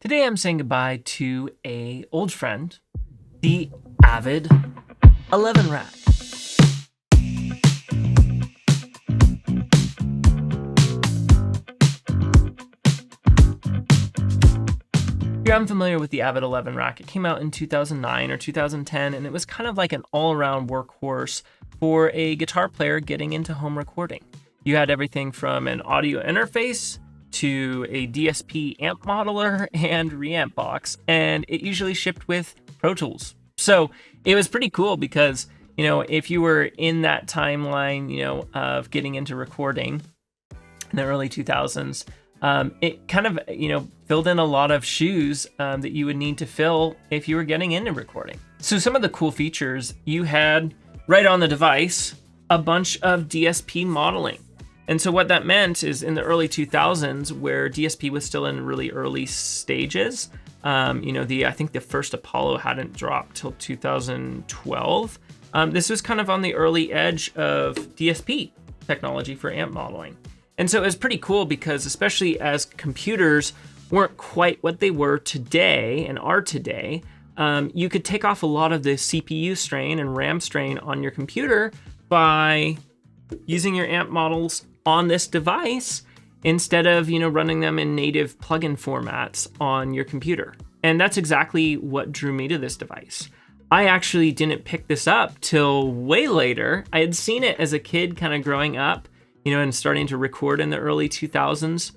Today I'm saying goodbye to an old friend, the Avid 11 Rack. If you're unfamiliar with the Avid 11 Rack, it came out in 2009 or 2010, and it was kind of like an all-around workhorse for a guitar player getting into home recording. You had everything from an audio interface to a DSP amp modeler and reamp box, and it usually shipped with Pro Tools. So it was pretty cool because, if you were in that timeline, of getting into recording in the early 2000s, it kind of, filled in a lot of shoes that you would need to fill if you were getting into recording. So some of the cool features, you had right on the device a bunch of DSP modeling. And so what that meant is in the early 2000s, where DSP was still in really early stages, I think the first Apollo hadn't dropped till 2012. This was kind of on the early edge of DSP technology for amp modeling. And so it was pretty cool because, especially as computers weren't quite what they were today and are today, you could take off a lot of the CPU strain and RAM strain on your computer by using your amp models on this device instead of, running them in native plugin formats on your computer. And that's exactly what drew me to this device. I actually didn't pick this up till way later. I had seen it as a kid kind of growing up, and starting to record in the early 2000s.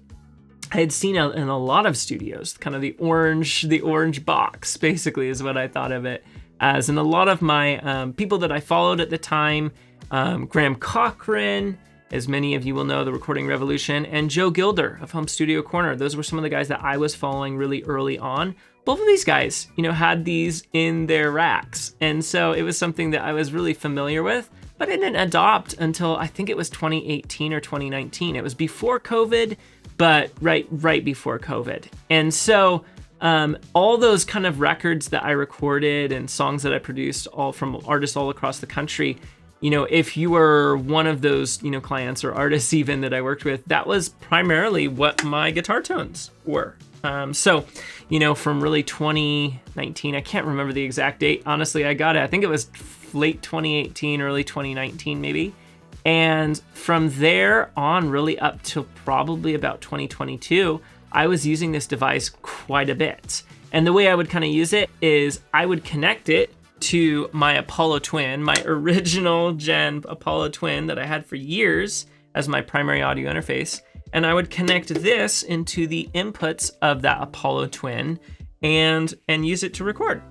I had seen it in a lot of studios, kind of the orange box, basically, is what I thought of it as. And a lot of my people that I followed at the time, Graham Cochran, as many of you will know, the Recording Revolution, and Joe Gilder of Home Studio Corner. Those were some of the guys that I was following really early on. Both of these guys, had these in their racks. And so it was something that I was really familiar with, but I didn't adopt until I think it was 2018 or 2019. It was before COVID, but right before COVID. And so all those kind of records that I recorded and songs that I produced, all from artists all across the country, if you were one of those, clients or artists even that I worked with, that was primarily what my guitar tones were. So, from really 2019, I can't remember the exact date. Honestly, I think it was late 2018, early 2019 maybe. And from there on, really up till probably about 2022, I was using this device quite a bit. And the way I would kind of use it is I would connect it to my Apollo Twin, my original gen Apollo Twin that I had for years as my primary audio interface. And I would connect this into the inputs of that Apollo Twin and use it to record.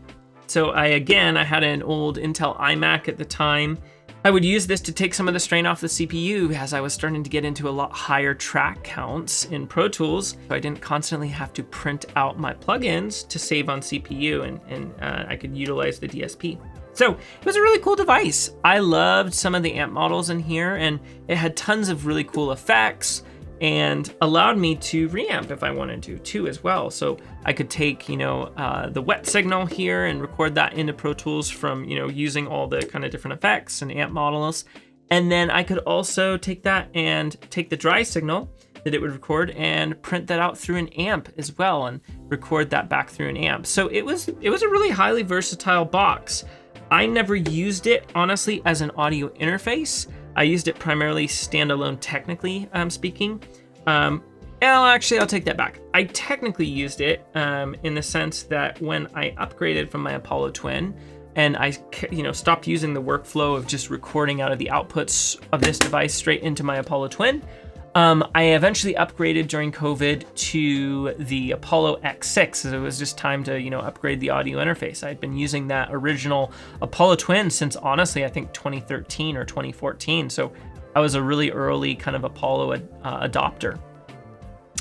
So I had an old Intel iMac at the time. I would use this to take some of the strain off the CPU as I was starting to get into a lot higher track counts in Pro Tools. So I didn't constantly have to print out my plugins to save on CPU and I could utilize the DSP. So it was a really cool device. I loved some of the amp models in here, and it had tons of really cool effects and allowed me to reamp if I wanted to too as well. So I could take, the wet signal here and record that into Pro Tools from, using all the kind of different effects and amp models. And then I could also take that and take the dry signal that it would record and print that out through an amp as well and record that back through an amp. So it was a really highly versatile box. I never used it, honestly, as an audio interface. I used it primarily standalone, technically speaking. I'll take that back. I technically used it in the sense that when I upgraded from my Apollo Twin and I, stopped using the workflow of just recording out of the outputs of this device straight into my Apollo Twin, I eventually upgraded during COVID to the Apollo X6. So it was just time to, upgrade the audio interface. I had been using that original Apollo Twin since, honestly, I think 2013 or 2014. So I was a really early kind of Apollo adopter.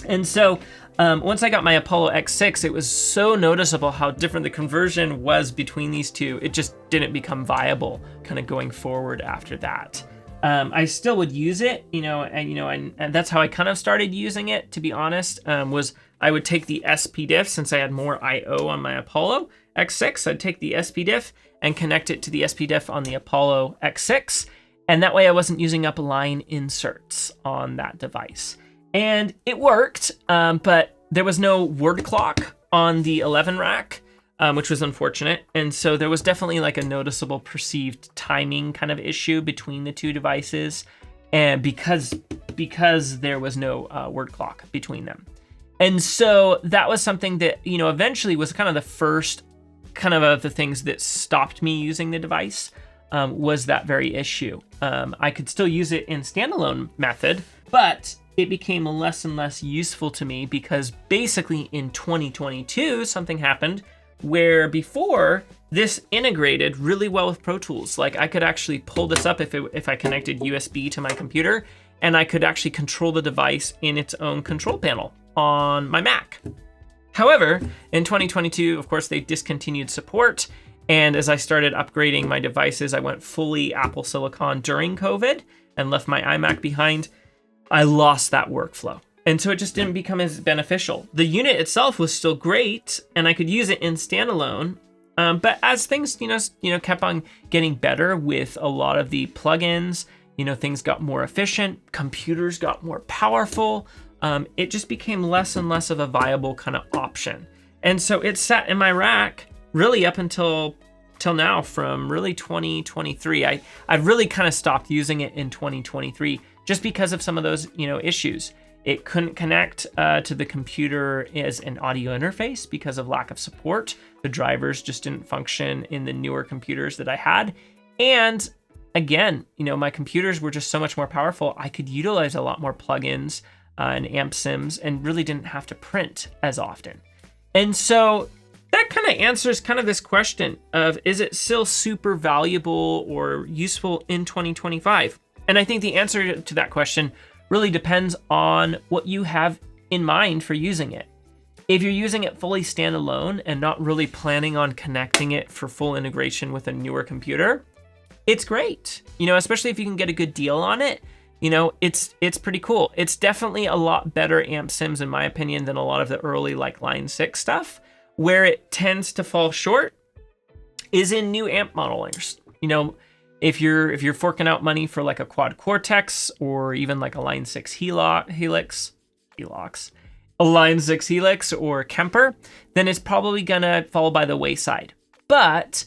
And so once I got my Apollo X6, it was so noticeable how different the conversion was between these two. It just didn't become viable kind of going forward after that. I still would use it, and that's how I kind of started using it, to be honest, was I would take the SP diff, since I had more IO on my Apollo X6, I'd take the SP diff and connect it to the SP diff on the Apollo X6, and that way I wasn't using up line inserts on that device. And it worked, but there was no word clock on the 11 rack, which was unfortunate. And so there was definitely like a noticeable perceived timing kind of issue between the two devices, and because there was no word clock between them. And so that was something that, you know, eventually was kind of the first kind of the things that stopped me using the device, was that very issue. I could still use it in standalone method, but it became less and less useful to me because basically in 2022, something happened where before this integrated really well with Pro Tools. Like I could actually pull this up if I connected USB to my computer, and I could actually control the device in its own control panel on my Mac. However, in 2022, of course, they discontinued support. And as I started upgrading my devices, I went fully Apple Silicon during COVID and left my iMac behind. I lost that workflow. And so it just didn't become as beneficial. The unit itself was still great and I could use it in standalone. But as things, kept on getting better with a lot of the plugins, things got more efficient, computers got more powerful. It just became less and less of a viable kind of option. And so it sat in my rack really up until now, from really 2023. I really kind of stopped using it in 2023 just because of some of those, issues. It couldn't connect to the computer as an audio interface because of lack of support. The drivers just didn't function in the newer computers that I had. And again, my computers were just so much more powerful. I could utilize a lot more plugins and amp sims and really didn't have to print as often. And so that kind of answers kind of this question of, is it still super valuable or useful in 2025? And I think the answer to that question really depends on what you have in mind for using it. If you're using it fully standalone and not really planning on connecting it for full integration with a newer computer, it's great. Especially if you can get a good deal on it, it's pretty cool. It's definitely a lot better amp sims, in my opinion, than a lot of the early like Line 6 stuff. Where it tends to fall short is in new amp modelers. If you're forking out money for like a quad Cortex or even like a Line 6 Helix, a Line 6 Helix or Kemper, then it's probably gonna fall by the wayside. But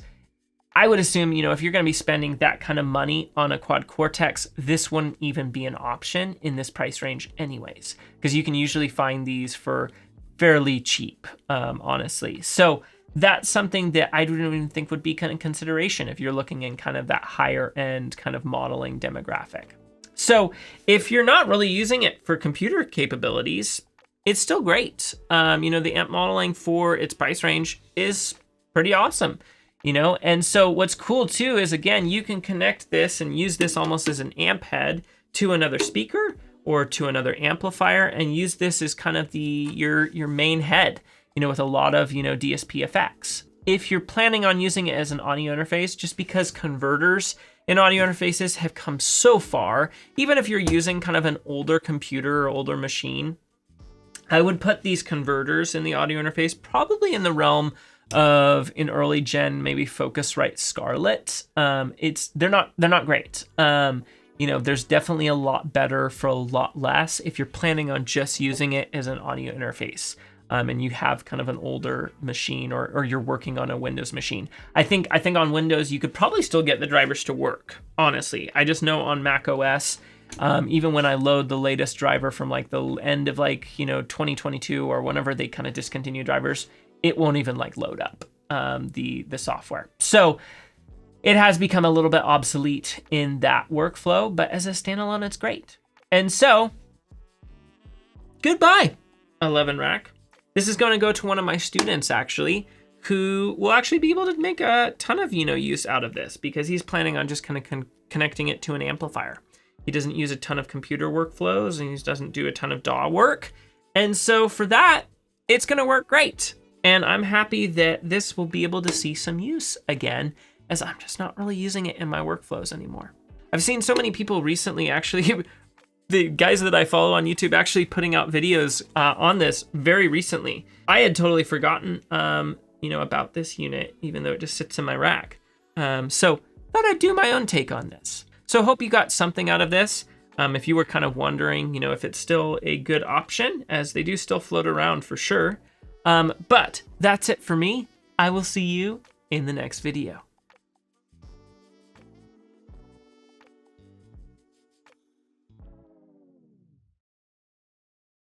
I would assume, if you're gonna be spending that kind of money on a quad Cortex, this wouldn't even be an option in this price range anyways, because you can usually find these for fairly cheap, honestly. So that's something that I don't even think would be kind of consideration if you're looking in kind of that higher end kind of modeling demographic. So if you're not really using it for computer capabilities, it's still great. The amp modeling for its price range is pretty awesome, and so what's cool too is, again, you can connect this and use this almost as an amp head to another speaker or to another amplifier and use this as kind of your main head, with a lot of, DSP effects. If you're planning on using it as an audio interface, just because converters in audio interfaces have come so far, even if you're using kind of an older computer or older machine, I would put these converters in the audio interface probably in the realm of an early gen, maybe Focusrite Scarlett. They're not great. There's definitely a lot better for a lot less if you're planning on just using it as an audio interface, and you have kind of an older machine or you're working on a Windows machine. I think on Windows, you could probably still get the drivers to work, honestly. I just know on Mac OS, even when I load the latest driver from like the end of 2022 or whenever they kind of discontinue drivers, it won't even like load up the software. So it has become a little bit obsolete in that workflow, but as a standalone, it's great. And so, goodbye, 11 rack. This is going to go to one of my students, actually, who will actually be able to make a ton of, use out of this because he's planning on just kind of connecting it to an amplifier. He doesn't use a ton of computer workflows and he doesn't do a ton of DAW work. And so for that, it's going to work great. And I'm happy that this will be able to see some use again, as I'm just not really using it in my workflows anymore. I've seen so many people recently, actually, the guys that I follow on YouTube actually putting out videos on this very recently. I had totally forgotten, about this unit, even though it just sits in my rack. So thought I'd do my own take on this. So hope you got something out of this. If you were kind of wondering, if it's still a good option, as they do still float around for sure. But that's it for me. I will see you in the next video.